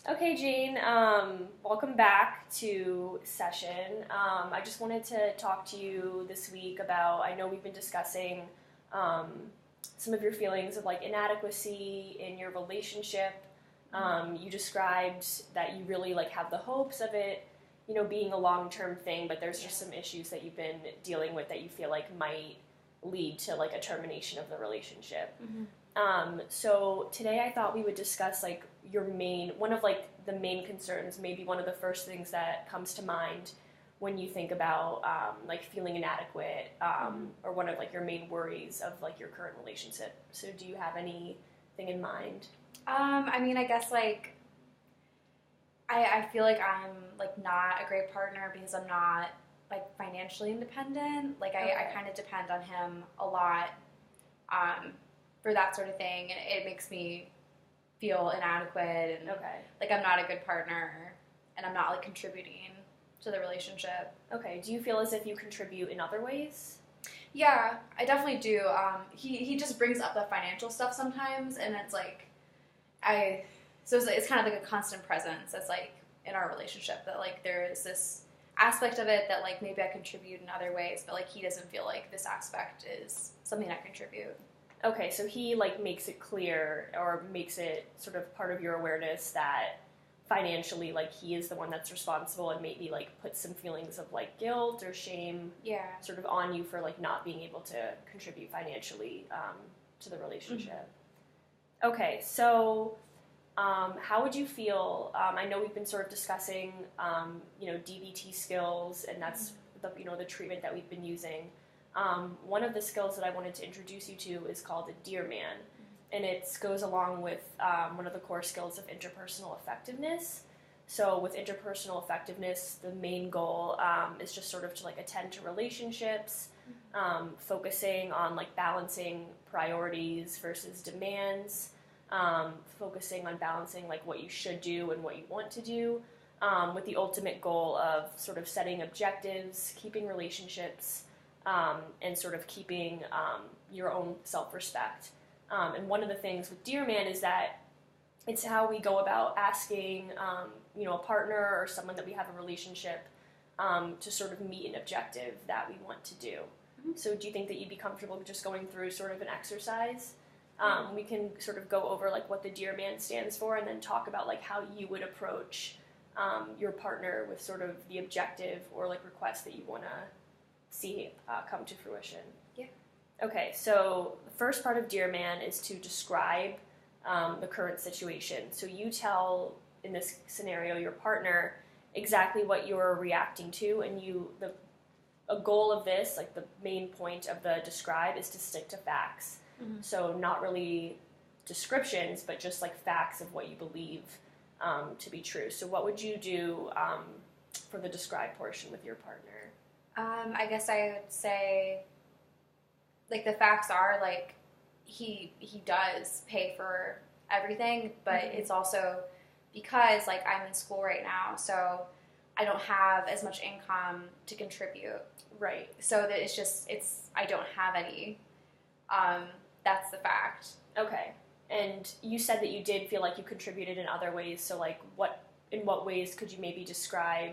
Okay, Jane, welcome back to session. I just wanted to talk to you this week about, I know we've been discussing um, some of your feelings of like inadequacy in your relationship. You described that you really like have the hopes of it, being a long-term thing, but there's just some issues that you've been dealing with that you feel like might lead to like a termination of the relationship. So today I thought we would discuss like one of like the main concerns, maybe one of the first things that comes to mind when you think about like feeling inadequate, or one of like your main worries of like your current relationship. So do you have anything in mind? I guess like I feel like I'm like not a great partner because I'm not like financially independent. Like I kind of depend on him a lot for that sort of thing, and it makes me feel inadequate and like I'm not a good partner and I'm not like contributing to the relationship. Okay. Do you feel as if you contribute in other ways? Yeah, I definitely do. He just brings up the financial stuff sometimes, and it's like it's kind of like a constant presence that's like in our relationship, that like there is this aspect of it that like maybe I contribute in other ways, but like he doesn't feel like this aspect is something I contribute. Okay, so he like makes it clear or makes it sort of part of your awareness that financially like he is the one that's responsible, and maybe like puts some feelings of like guilt or shame sort of on you for like not being able to contribute financially to the relationship. Okay, so how would you feel? I know we've been sort of discussing, DBT skills, and that's the treatment that we've been using. One of the skills that I wanted to introduce you to is called a DEARMAN, and it goes along with one of the core skills of interpersonal effectiveness. So with interpersonal effectiveness, the main goal is just sort of to like attend to relationships, focusing on like balancing priorities versus demands, focusing on balancing like what you should do and what you want to do, with the ultimate goal of sort of setting objectives, keeping relationships, and sort of keeping your own self-respect. And one of the things with DEARMAN is that it's how we go about asking, a partner or someone that we have a relationship to sort of meet an objective that we want to do. So do you think that you'd be comfortable just going through sort of an exercise? We can sort of go over like what the DEARMAN stands for, and then talk about like how you would approach your partner with sort of the objective or like request that you want to see come to fruition. Yeah. Okay, so the first part of DEARMAN is to describe the current situation. So you tell, in this scenario, your partner exactly what you're reacting to, and a goal of this, like the main point of the describe, is to stick to facts. So not really descriptions, but just like facts of what you believe to be true. So what would you do for the describe portion with your partner? I guess I would say, like, the facts are, like, he does pay for everything, but it's also because, like, I'm in school right now, so I don't have as much income to contribute. Right. So that I don't have any. That's the fact. Okay. And you said that you did feel like you contributed in other ways, so, like, in what ways could you maybe describe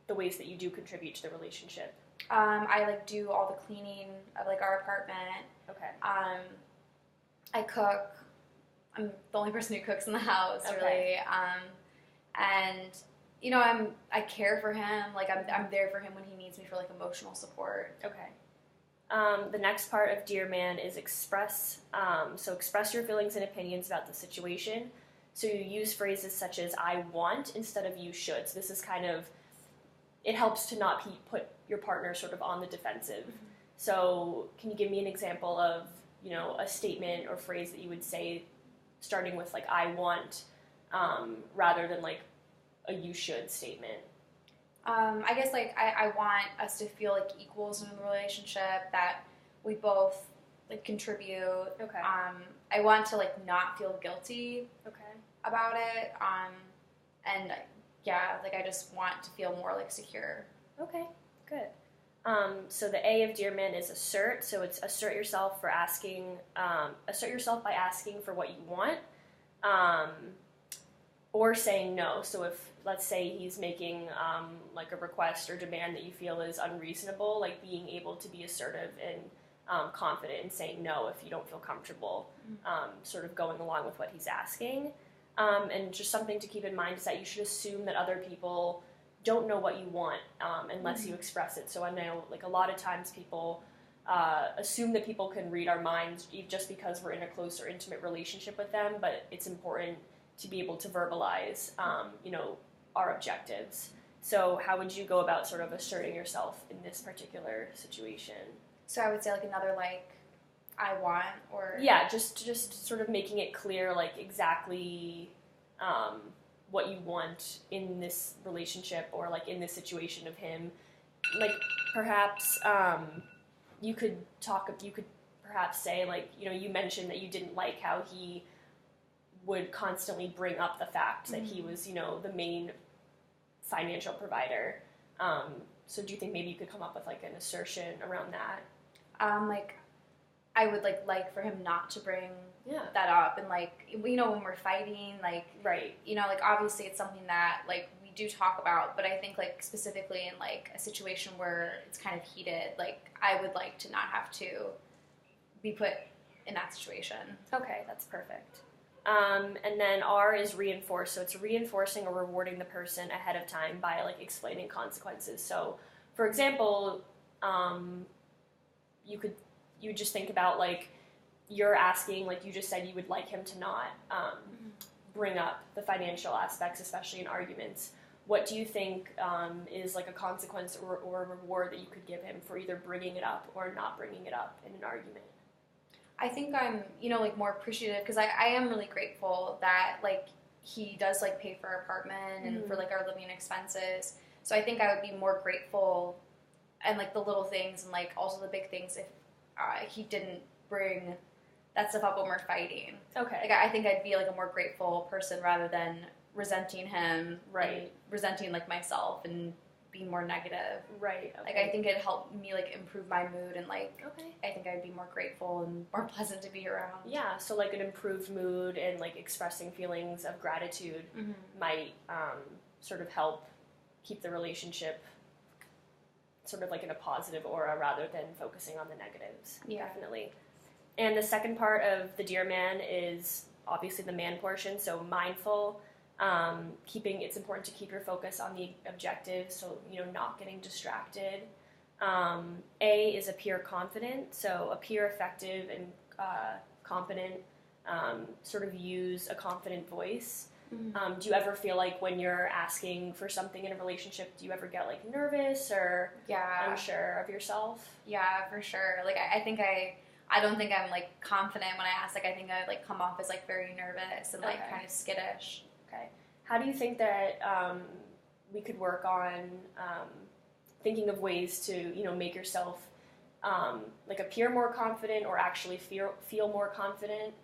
the ways that you do contribute to the relationship? I like do all the cleaning of like our apartment. Okay. I cook. I'm the only person who cooks in the house, Okay. really. And I care for him. Like I'm there for him when he needs me for like emotional support. Okay. The next part of DEARMAN is express. So express your feelings and opinions about the situation. So you use phrases such as "I want" instead of "you should." So this is kind of, it helps to not put your partner sort of on the defensive. So can you give me an example of, a statement or phrase that you would say starting with like "I want" rather than like a "you should" statement? I guess like I want us to feel like equals in the relationship, that we both like contribute. Okay. I want to like not feel guilty about it. And yeah, like I just want to feel more like secure. Okay, good. So the A of DEARMAN is assert. So it's assert yourself by asking for what you want. or saying no. So if, let's say, he's making like a request or demand that you feel is unreasonable, like being able to be assertive and confident in saying no if you don't feel comfortable sort of going along with what he's asking. And just something to keep in mind is that you should assume that other people don't know what you want unless you express it. So I know, like, a lot of times people assume that people can read our minds just because we're in a close or intimate relationship with them, but it's important to be able to verbalize, our objectives. So how would you go about sort of asserting yourself in this particular situation? So I would say, like, another, like, I want, or... Yeah, just sort of making it clear, like, exactly what you want in this relationship or, like, in this situation of him. Like, perhaps you could perhaps say, like, you mentioned that you didn't like how he would constantly bring up the fact that he was, the main financial provider. So do you think maybe you could come up with, like, an assertion around that? Like, I would, like for him not to bring Yeah. that up. And, like, when we're fighting, like... Right. Like, obviously it's something that, like, we do talk about, but I think, like, specifically in, like, a situation where it's kind of heated, like, I would like to not have to be put in that situation. Okay, that's perfect. And then R is reinforce. So it's reinforcing or rewarding the person ahead of time by, like, explaining consequences. So, for example, you just think about, like, you're asking, like you just said, you would like him to not bring up the financial aspects, especially in arguments. What do you think is, like, a consequence or a reward that you could give him for either bringing it up or not bringing it up in an argument? I think I'm, like, more appreciative, because I am really grateful that, like, he does, like, pay for our apartment and for, like, our living expenses. So I think I would be more grateful, and, like, the little things and, like, also the big things if he didn't bring that stuff up when we're fighting. Okay. Like, I think I'd be, like, a more grateful person rather than resenting him. Right. Resenting, like, myself and being more negative. Right. Okay. Like, I think it helped me, like, improve my mood, and, like, okay. I think I'd be more grateful and more pleasant to be around. Yeah, so, like, an improved mood and, like, expressing feelings of gratitude might sort of help keep the relationship sort of, like, in a positive aura rather than focusing on the negatives. Yeah. Definitely. And the second part of the DEARMAN is obviously the man portion, so mindful. It's important to keep your focus on the objective, so, not getting distracted. A is appear confident, so appear effective and competent, sort of use a confident voice. Do you ever feel like when you're asking for something in a relationship, do you ever get, like, nervous or unsure of yourself? Yeah, for sure. Like, I think I don't think I'm, like, confident when I ask. Like, I think I, like, come off as, like, very nervous and, like, kind of skittish. Okay. How do you think that we could work on thinking of ways to, make yourself, like, appear more confident or actually feel more confident,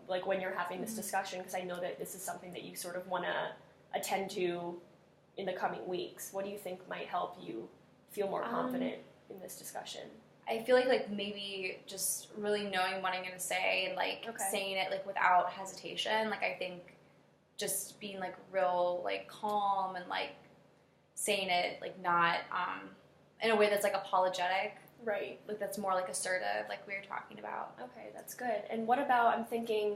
like, when you're having this discussion? Because I know that this is something that you sort of want to attend to in the coming weeks. What do you think might help you feel more confident in this discussion? I feel like maybe just really knowing what I'm going to say and, like, saying it, like, without hesitation. Like, I think just being, like, real, like, calm and, like, saying it, like, not in a way that's, like, apologetic. Right. Like, that's more, like, assertive, like we were talking about. Okay, that's good. And what about, I'm thinking,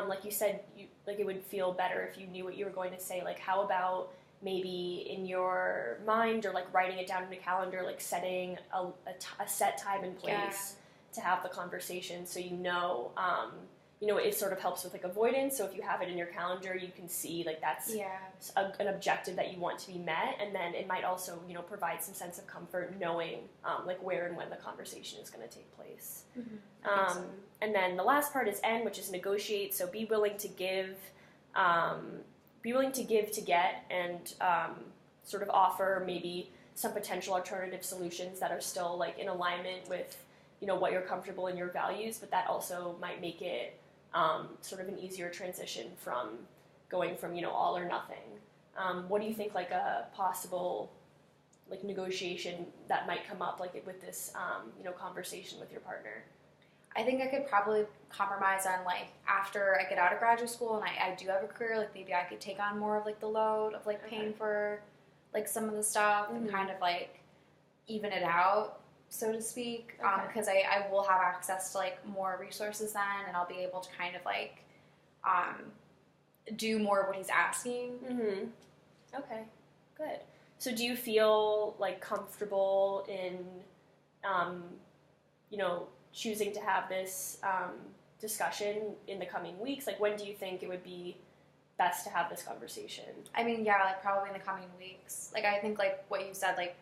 like you said, it would feel better if you knew what you were going to say. Like, how about maybe in your mind or, like, writing it down in a calendar, like, setting a set time and place to have the conversation, so it sort of helps with, like, avoidance. So if you have it in your calendar, you can see, like, that's an objective that you want to be met, and then it might also, provide some sense of comfort knowing, like, where and when the conversation is going to take place. So. And then the last part is N, which is negotiate. So be willing to give. Be willing to give to get, and sort of offer maybe some potential alternative solutions that are still, like, in alignment with, what you're comfortable in your values, but that also might make it sort of an easier transition from going from, all or nothing. What do you think, like, a possible, like, negotiation that might come up, like, with this, conversation with your partner? I think I could probably compromise on, like, after I get out of graduate school and I do have a career, like, maybe I could take on more of, like, the load of, like, paying for, like, some of the stuff and kind of, like, even it out, so to speak, because I will have access to, like, more resources then, and I'll be able to kind of, like, do more of what he's asking. Okay, good. So do you feel, like, comfortable in, you know, choosing to have this discussion in the coming weeks? Like, when do you think it would be best to have this conversation? I mean, yeah, like, probably in the coming weeks. Like, I think, like, what you said, like,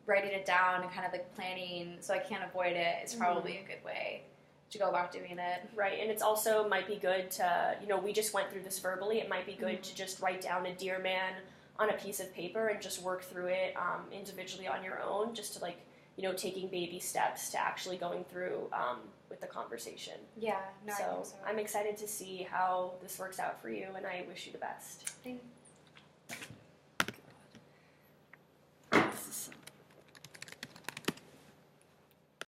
writing it down and kind of, like, planning so I can't avoid it is probably a good way to go about doing it. Right, and it's also might be good to, you know, we just went through this verbally. It might be good to just write down a DEARMAN on a piece of paper and just work through it individually on your own, just to, like, you know, taking baby steps to actually going through with the conversation. Yeah, no, so, I think so. I'm excited to see how this works out for you, and I wish you the best. Thanks.